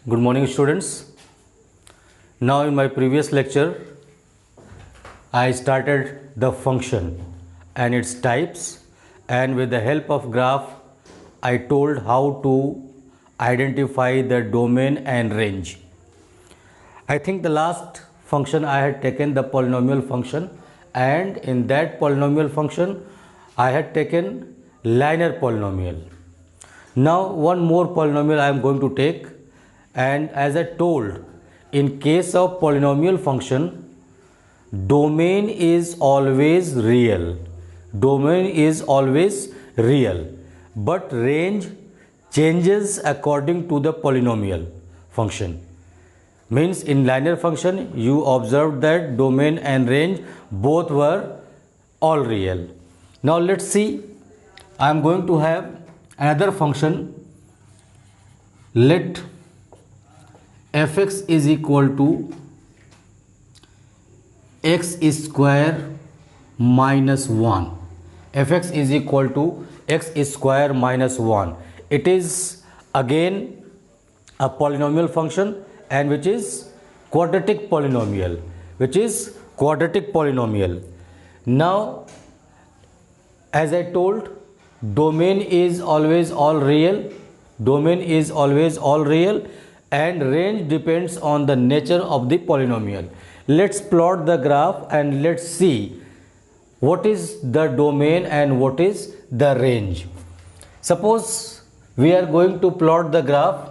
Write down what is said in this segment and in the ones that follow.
Good morning, students. Now, in my previous lecture, I started the function and its types, and with the help of graph, I told how to identify the domain and range. I think the last function I had taken the polynomial function, and in that polynomial function, I had taken linear polynomial. Now, one more polynomial I am going to take, and as I told, in case of polynomial function, domain is always real. Domain is always real, but range changes according to the polynomial function. Means in linear function you observed that domain and range both were all real. Now let's see, I am going to have another function. Let fx is equal to x square minus 1. Fx is equal to x square minus 1. It is again a polynomial function, and which is quadratic polynomial. Now, as I told, domain is always all real. And range depends on the nature of the polynomial. Let's plot the graph and let's see what is the domain and what is the range. Suppose we are going to plot the graph.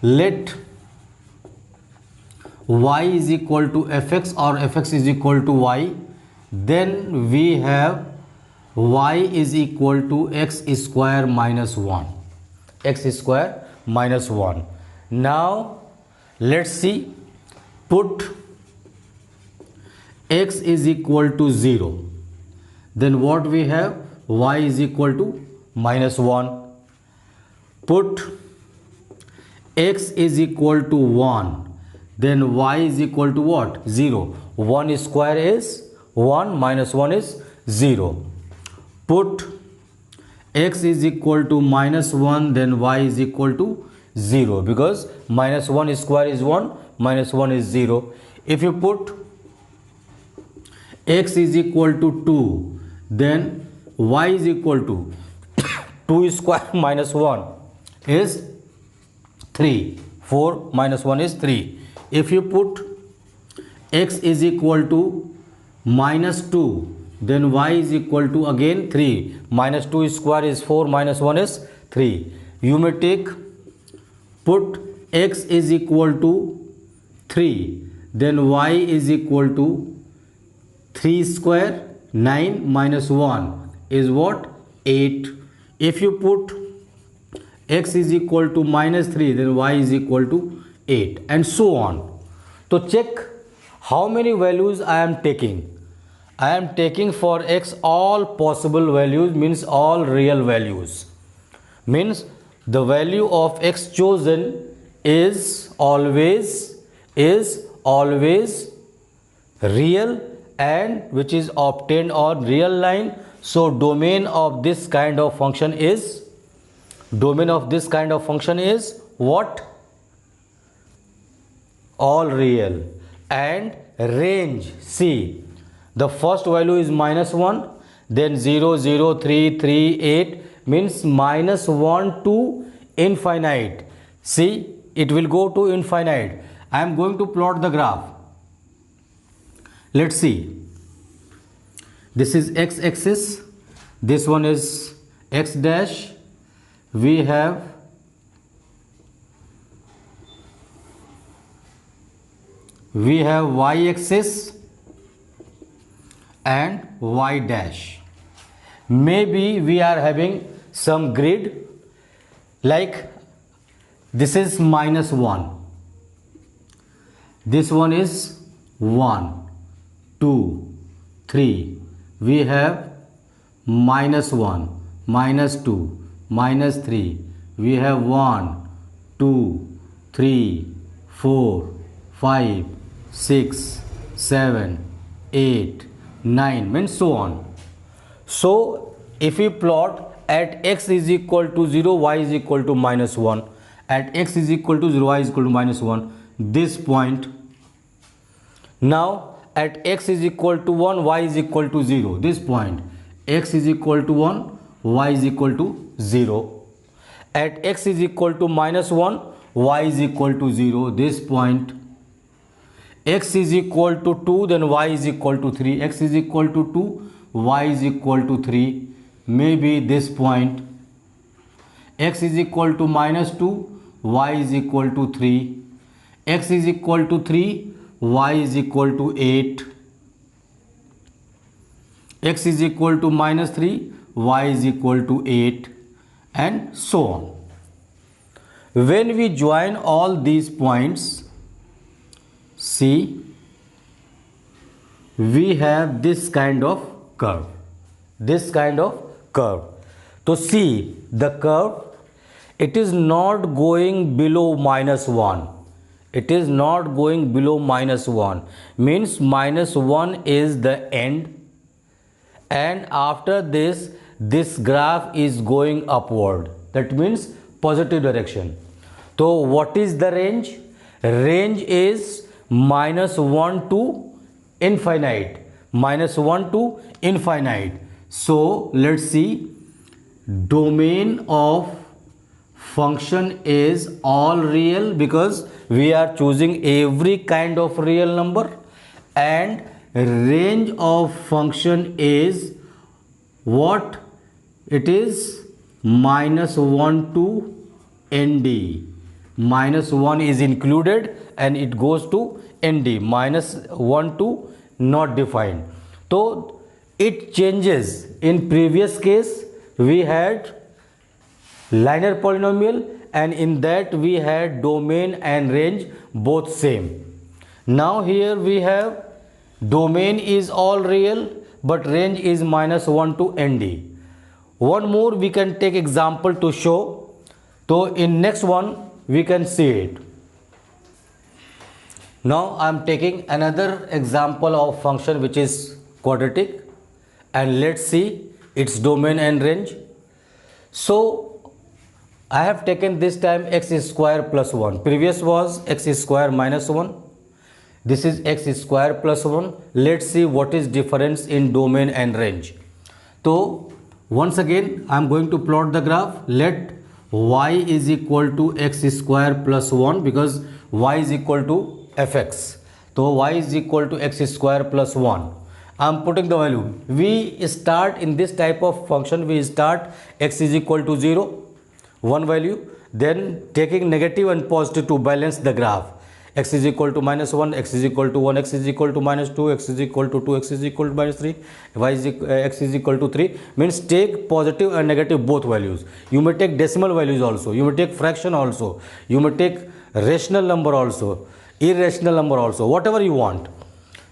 Let y is equal to fx or fx is equal to y. Then we have y is equal to x square minus 1. Now let's see, put x is equal to 0. Then what we have? Y is equal to minus 1. Put x is equal to 1. Then y is equal to what? 0. 1 square is 1 minus 1 is 0. Put x is equal to minus 1, then y is equal to 0, because minus 1 square is 1, minus 1 is 0. If you put x is equal to 2, then y is equal to 2 square minus 1 is 3. 4 minus 1 is 3. If you put x is equal to minus 2, then y is equal to again 3. Minus 2 square is 4, minus 1 is 3. You may take, put x is equal to 3, then y is equal to 3 square, 9 minus 1 is what? 8. If you put x is equal to minus 3, then y is equal to 8, and so on. To check how many values I am taking. I am taking for x all possible values, means all real values. Means the value of x chosen is always real, and which is obtained on real line. So domain of this kind of function is what? All real. And range, see, the first value is minus 1, then 0, 0, 3, 3, 8, means minus 1 to infinite. See, it will go to infinite. I am going to plot the graph. Let's see. This is x-axis. This one is x dash. We have y-axis and y dash. Maybe we are having some grid, like this is minus 1, this one is 1, 2, 3. We have minus 1, minus 2, minus 3. We have 1, 2, 3, 4, 5, 6, 7, 8, 9, and so on. So if we plot at x is equal to 0, y is equal to minus 1, at x is equal to 0, y is equal to minus 1, this point. Now at x is equal to 1, y is equal to 0, this point. X is equal to 1, y is equal to 0. At x is equal to minus 1, y is equal to 0, this point. X is equal to 2, then y is equal to 3. X is equal to 2, y is equal to 3, maybe this point. X is equal to minus 2, y is equal to 3. X is equal to 3, y is equal to 8. X is equal to minus 3, y is equal to 8, and so on. When we join all these points, see, we have this kind of curve. This kind of curve. So see the curve, it is not going below minus 1. It is not going below minus 1. Means minus 1 is the end. And after this, this graph is going upward. That means positive direction. So what is the range? Range is minus 1 to infinite. Minus 1 to infinite. So let's see. Domain of function is all real because we are choosing every kind of real number, and range of function is what? It is minus 1 to nd. Minus 1 is included and it goes to nd. Minus 1 to not defined. So it changes. In previous case we had linear polynomial, and in that we had domain and range both same. Now here we have domain is all real but range is minus 1 to nd. One more we can take example to show. So in next one we can see it. Now I am taking another example of function which is quadratic, and let's see its domain and range. So I have taken this time x square plus 1. Previous was x square minus 1. This is x square plus 1. Let's see what is difference in domain and range. So once again I am going to plot the graph. Let y is equal to x square plus 1 because y is equal to fx. So y is equal to x square plus 1. I am putting the value. We start in this type of function, we start x is equal to 0, one value, then taking negative and positive to balance the graph. X is equal to minus 1, x is equal to 1, x is equal to minus 2, x is equal to 2, x is equal to minus 3, x is equal to 3. Means take positive and negative both values. You may take decimal values also, you may take fraction also, you may take rational number also, irrational number also, whatever you want.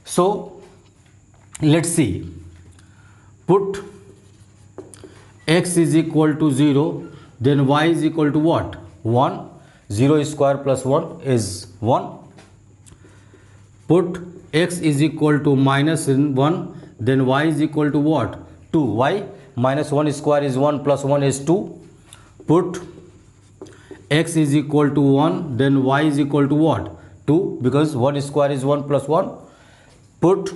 So let's see. Put x is equal to 0, then y is equal to what? 1. 0 square plus 1 is 1. Put x is equal to minus 1, then y is equal to what? 2. Y minus 1 square is 1 plus 1 is 2. Put x is equal to 1, then y is equal to what? 2, because 1 square is 1 plus 1. Put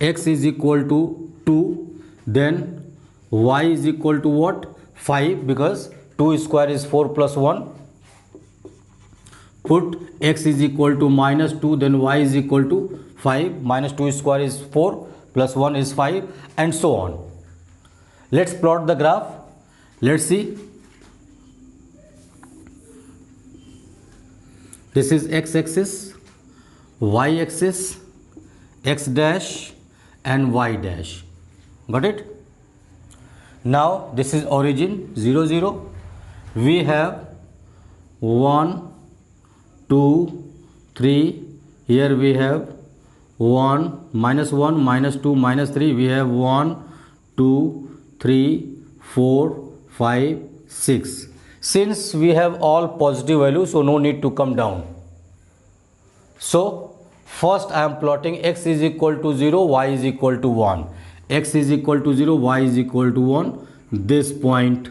x is equal to 2, then y is equal to what? 5, because 2 square is 4 plus 1. Put x is equal to minus 2, then y is equal to 5. Minus 2 square is 4 plus 1 is 5, and so on. Let's plot the graph. Let's see. This is x-axis, y-axis, x dash and y dash. Got it? Now this is origin 0 0. We have 1 2 3. Here we have 1 minus 1 minus 2 minus 3. We have 1 2 3 4 5 6. Since we have all positive values, so no need to come down. So first I am plotting x is equal to 0, y is equal to 1. X is equal to 0, y is equal to 1. This point.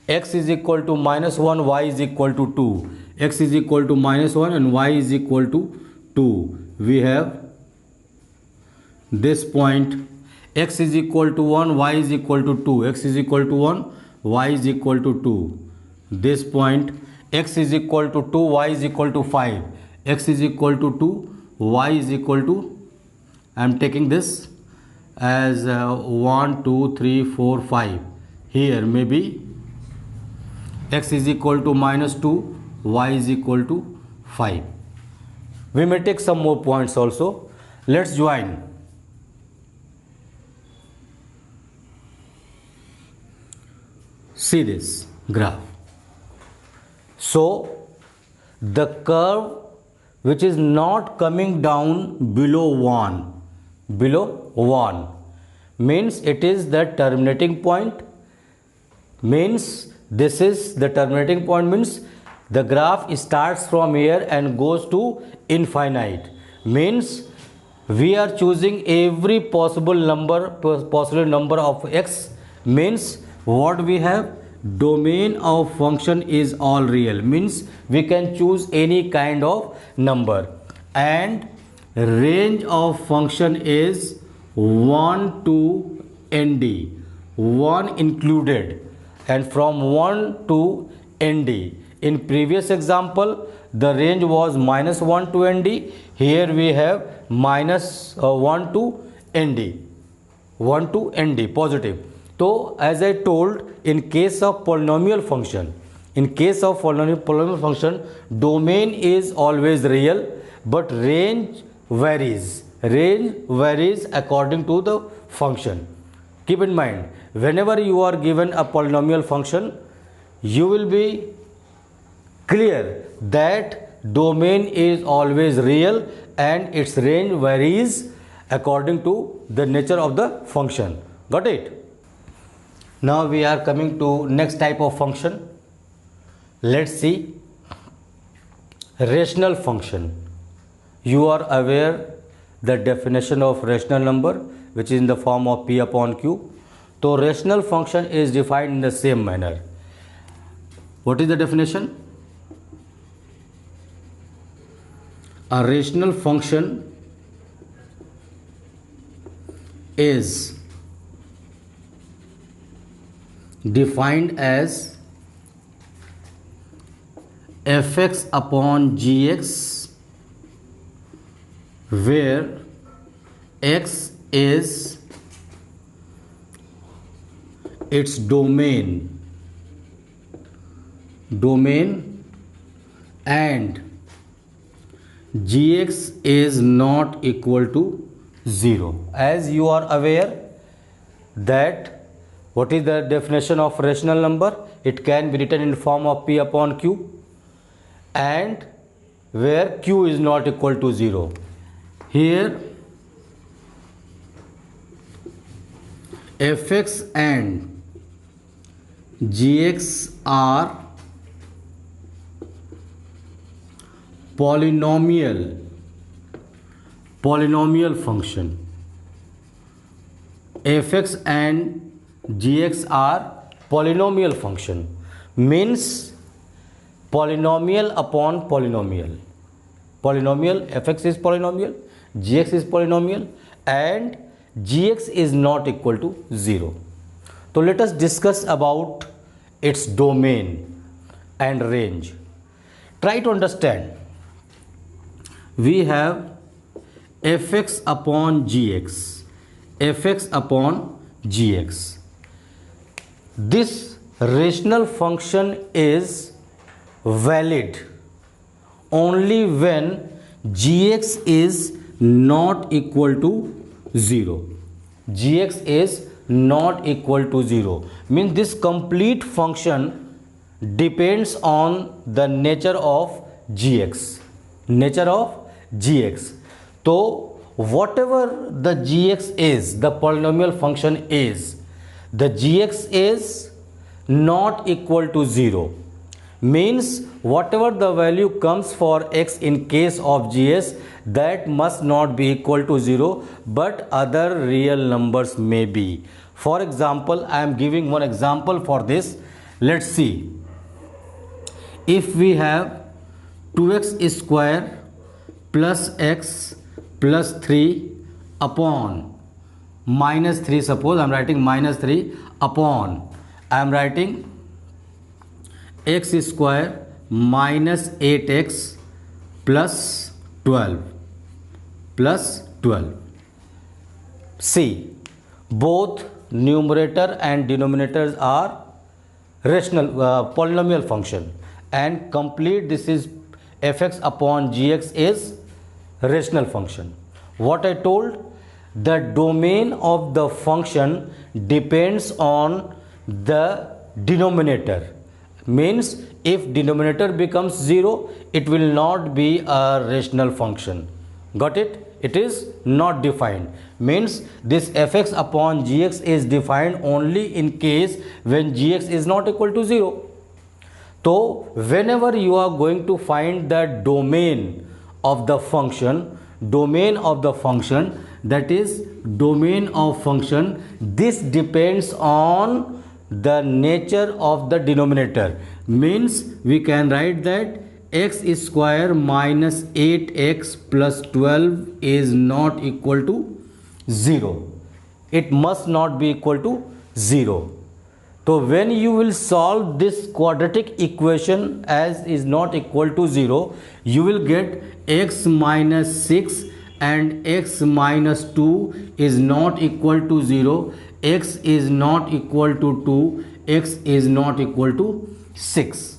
x is equal to minus 1, y is equal to 2. X is equal to minus 1 and y is equal to 2. We have this point, x is equal to 1, y is equal to 2. X is equal to 1, y is equal to 2. This point, x is equal to 2, y is equal to 5. X is equal to 2, y is equal to, I am taking this as 1, 2, 3, 4, 5. Here maybe x is equal to minus 2, y is equal to 5. We may take some more points also. Let's join. See this graph. So the curve which is not coming down below 1 means it is the terminating point, means this is the terminating point, means the graph starts from here and goes to infinite, means we are choosing every possible number of x, means what we have, domain of function is all real, means we can choose any kind of number, and range of function is 1 to nd, 1 included, and from 1 to nd. In previous example the range was minus 1 to nd, here we have minus 1 to nd, 1 to nd positive. So as I told, in case of polynomial function, domain is always real, but range varies according to the function. Keep in mind, whenever you are given a polynomial function, you will be clear that domain is always real and its range varies according to the nature of the function. Got it? Now we are coming to next type of function. Let's see rational function. You are aware the definition of rational number, which is in the form of p upon q. So rational function is defined in the same manner. What is the definition? A rational function is defined as fx upon gx, where x is its domain and gx is not equal to 0. As you are aware that what is the definition of rational number? It can be written in form of p upon q, and where q is not equal to 0. Here fx and gx are polynomial function. Fx and gx are polynomial function, means polynomial upon polynomial. Fx is polynomial, gx is polynomial, and gx is not equal to 0. So let us discuss about its domain and range. Try to understand. We have fx upon gx. This rational function is valid only when gx is not equal to 0. Gx is not equal to 0 means this complete function depends on the nature of gx. So whatever the gx is, the polynomial function is, the gx is not equal to 0 means whatever the value comes for x in case of gs, that must not be equal to 0, but other real numbers may be. For example, I am giving one example for this. Let's see. If we have 2x square plus x plus 3 upon minus 3, suppose I am writing minus 3 upon, I am writing x square minus 8x plus 12 plus 12. See, both numerator and denominators are rational polynomial function, and complete this is fx upon gx is rational function. What I told, the domain of the function depends on the denominator, means if denominator becomes 0, it will not be a rational function. Got it? It is not defined, means this fx upon gx is defined only in case when gx is not equal to 0. So whenever you are going to find the domain of the function, that is domain of function, this depends on the nature of the denominator, means we can write that x square minus 8x plus 12 is not equal to 0. It must not be equal to 0. So when you will solve this quadratic equation as is not equal to 0, you will get x minus 6 and x minus 2 is not equal to 0, x is not equal to 2, x is not equal to 6.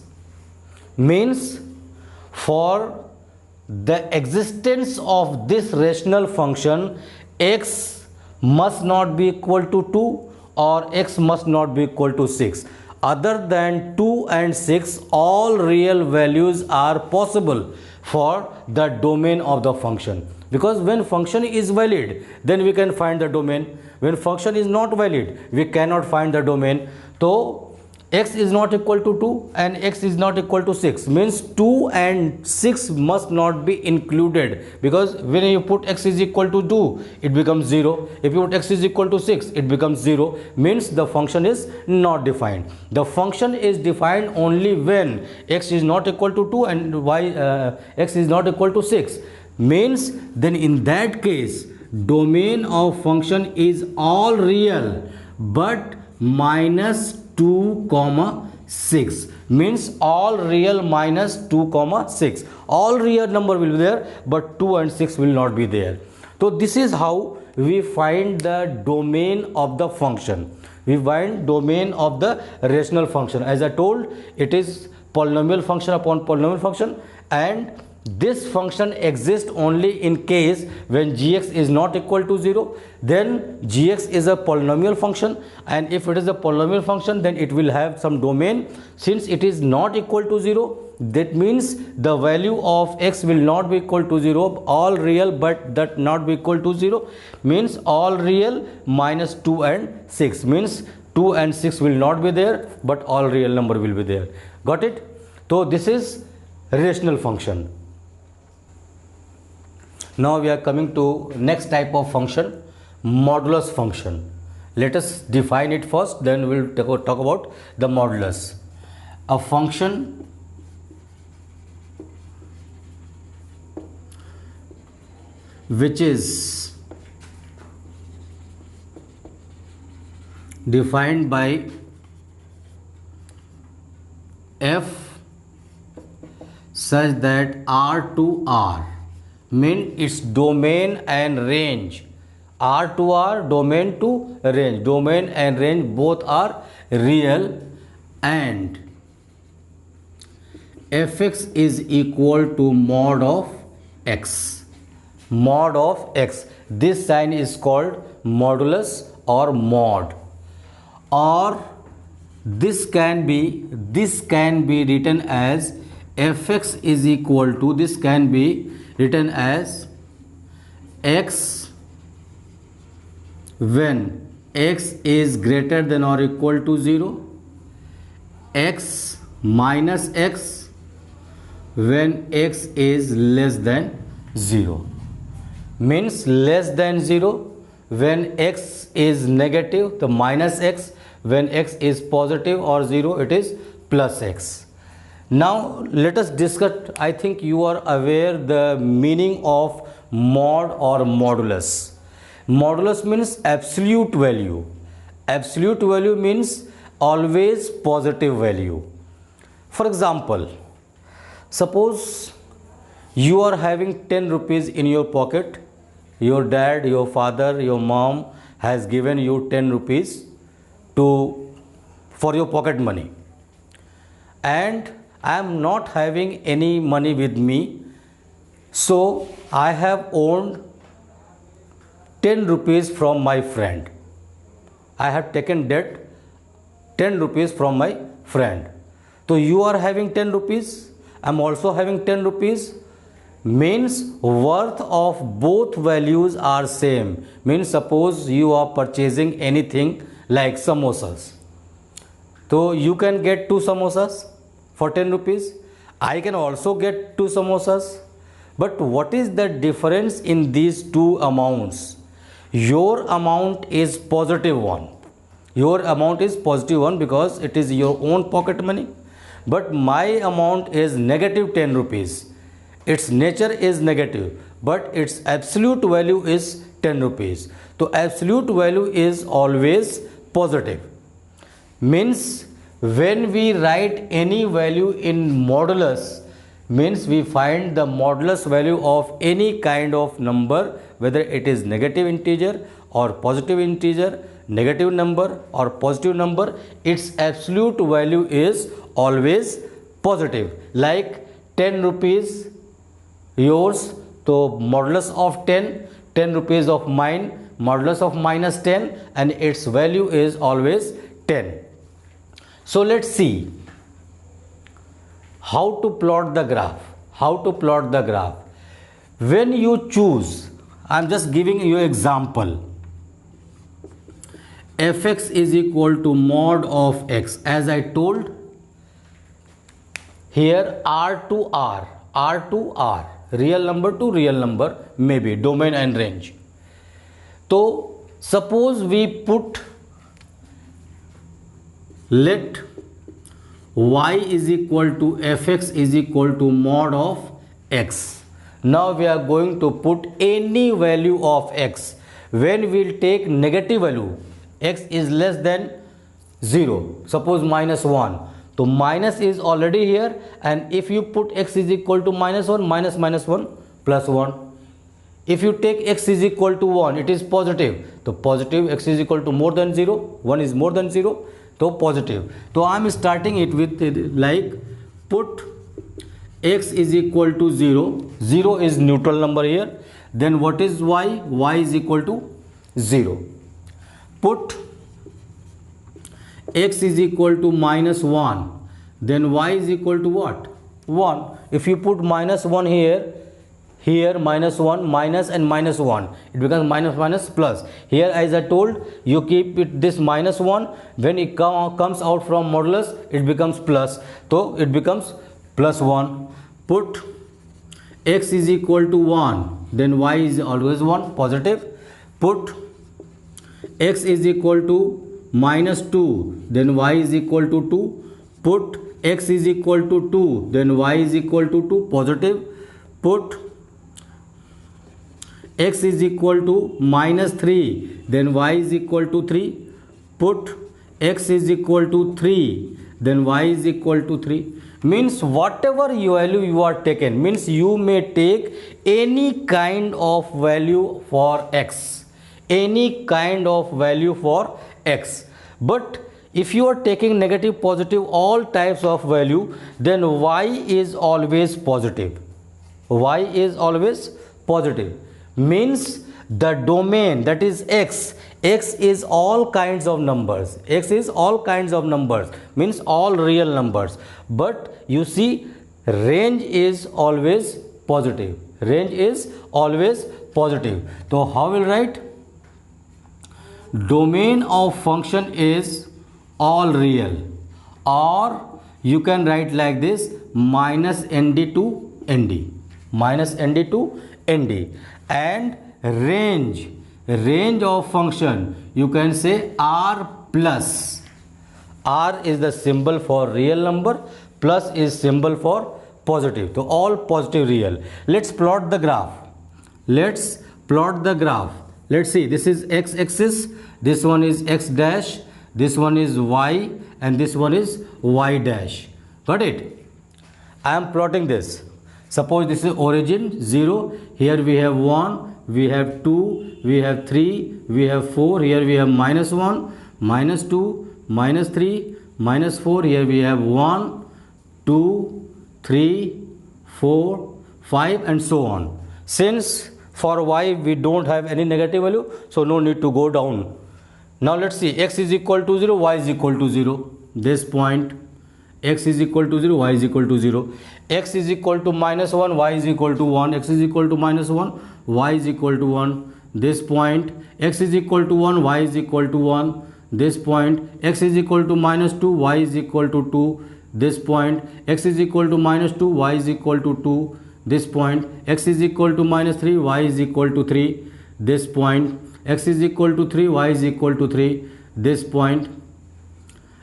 Means for the existence of this rational function, x must not be equal to 2 or x must not be equal to 6. Other than 2 and 6, all real values are possible for the domain of the function, because when function is valid, then we can find the domain. When function is not valid, we cannot find the domain. So x is not equal to 2 and x is not equal to 6, means 2 and 6 must not be included, because when you put x is equal to 2, it becomes 0. If you put x is equal to 6, it becomes 0, means the function is not defined. The function is defined only when x is not equal to 2 and x is not equal to 6, means then in that case domain of function is all real but minus 2 comma 6, means all real minus 2 comma 6. All real number will be there but 2 and 6 will not be there. So this is how we find the domain of the function. We find domain of the rational function. As I told, it is polynomial function upon polynomial function, and this function exists only in case when gx is not equal to 0, then gx is a polynomial function, and if it is a polynomial function, then it will have some domain. Since it is not equal to 0, that means the value of x will not be equal to 0, all real but that not be equal to 0, means all real minus 2 and 6, means 2 and 6 will not be there but all real number will be there. Got it? So this is rational function. Now we are coming to next type of function, modulus function. Let us define it first, then we will talk about the modulus. A function which is defined by f such that R to R, mean its domain and range, R to R, domain to range, domain and range both are real, and fx is equal to mod of x. Mod of x, this sign is called modulus or mod, or this can be written as fx is equal to, this can be written as x when x is greater than or equal to 0, x minus x when x is less than 0, means less than 0 when x is negative, the minus x when x is positive or 0 it is plus x. Now let us discuss. I think you are aware the meaning of mod or modulus. Modulus means absolute value. Absolute value means always positive value. For example, suppose you are having 10 rupees in your pocket. Your dad, your father, your mom has given you 10 rupees for your pocket money, and I am not having any money with me, so I have owned 10 rupees from my friend. I have taken debt 10 rupees from my friend. So you are having 10 rupees, I am also having 10 rupees, means worth of both values are same. Means suppose you are purchasing anything like samosas, so you can get 2 samosas for 10 rupees. I can also get 2 samosas. But what is the difference in these two amounts? Your amount is positive one. Your amount is positive one because it is your own pocket money. But my amount is negative 10 rupees. Its nature is negative, but its absolute value is 10 rupees. So absolute value is always positive. Means when we write any value in modulus, means we find the modulus value of any kind of number, whether it is negative integer or positive integer, negative number or positive number, its absolute value is always positive. Like 10 rupees yours, so modulus of 10 rupees of mine, modulus of minus 10, and its value is always 10. So let's see how to plot the graph. How to plot the graph? When you choose, I am just giving you example. Fx is equal to mod of x. As I told, here R to R, R to R, real number to real number, maybe domain and range. So suppose we put, let y is equal to fx is equal to mod of x. Now we are going to put any value of x. When we will take negative value, x is less than 0, suppose minus 1. So minus is already here, and if you put x is equal to minus 1, minus minus 1 plus 1. If you take x is equal to 1, it is positive. So positive, x is equal to more than 0, 1 is more than 0, so positive. So I am starting it with like put x is equal to 0, 0 is neutral number here. Then what is y? Y is equal to 0. Put x is equal to minus 1, then y is equal to what? 1. If you put minus 1 here, here minus 1, minus and minus 1, it becomes minus minus plus. Here as I told, you keep it this minus 1, when it comes out from modulus, it becomes plus, so it becomes plus 1. Put x is equal to 1, then y is always 1, positive. Put x is equal to minus 2, then y is equal to 2. Put x is equal to 2, then y is equal to 2, positive. Put x is equal to minus 3, then y is equal to 3. Put x is equal to 3, then y is equal to 3. Means whatever value you are taken, means you may take any kind of value for x, any kind of value for x. But if you are taking negative, positive, all types of value, then y is always positive. Y is always positive. Means the domain, that is x, x is all kinds of numbers, x is all kinds of numbers, means all real numbers. But you see, range is always positive, range is always positive. So how will write? Domain of function is all real, or you can write like this, minus nd to nd, minus nd to nd. And range of function, you can say r plus R is the symbol for real number, plus is symbol for positive. So all positive real. Let's plot the graph. Let's plot the graph. Let's see, this is x axis, this one is x dash, this one is y, and this one is y dash. Got it? I am plotting this. Suppose this is origin 0, here we have 1, we have 2, we have 3, we have 4, here we have minus 1, minus 2, minus 3, minus 4, here we have 1, 2, 3, 4, 5 and so on. Since for y we don't have any negative value, so no need to go down. Now let's see, x is equal to 0, y is equal to 0. This point, x is equal to 0, y is equal to 0. X is equal to minus 1, y is equal to 1. X is equal to minus 1, y is equal to 1. This point, x is equal to 1, y is equal to 1. This point, x is equal to minus 2, y is equal to 2. This point, x is equal to minus 2, y is equal to 2. This point, x is equal to minus 3, y is equal to 3. This point, x is equal to 3, y is equal to 3. This point,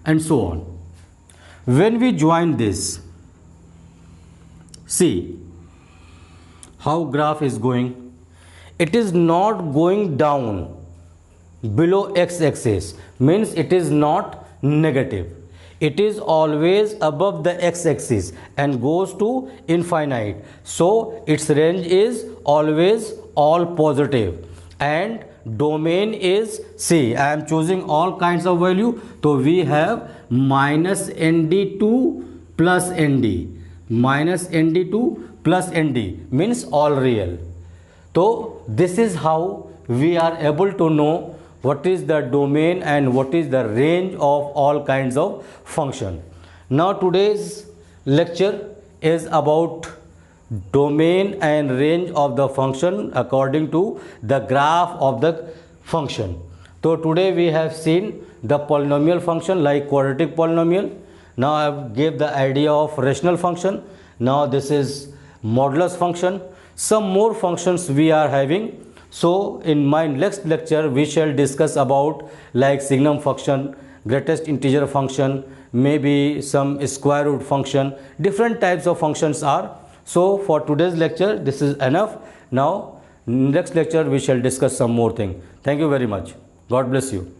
and so on. When we join this, see how graph is going. It is not going down below x-axis, means it is not negative. It is always above the x-axis and goes to infinite. So its range is always all positive, and domain is, see, I am choosing all kinds of value. So we have minus nd2 plus nd. Minus nd2 plus nd means all real. So this is how we are able to know what is the domain and what is the range of all kinds of function. Now today's lecture is about domain and range of the function according to the graph of the function. So today we have seen the polynomial function like quadratic polynomial. Now I have gave the idea of rational function. Now this is modulus function. Some more functions we are having. So in my next lecture we shall discuss about like signum function, greatest integer function, maybe some square root function. Different types of functions are. So for today's lecture this is enough. Now next lecture we shall discuss some more thing. Thank you very much. God bless you.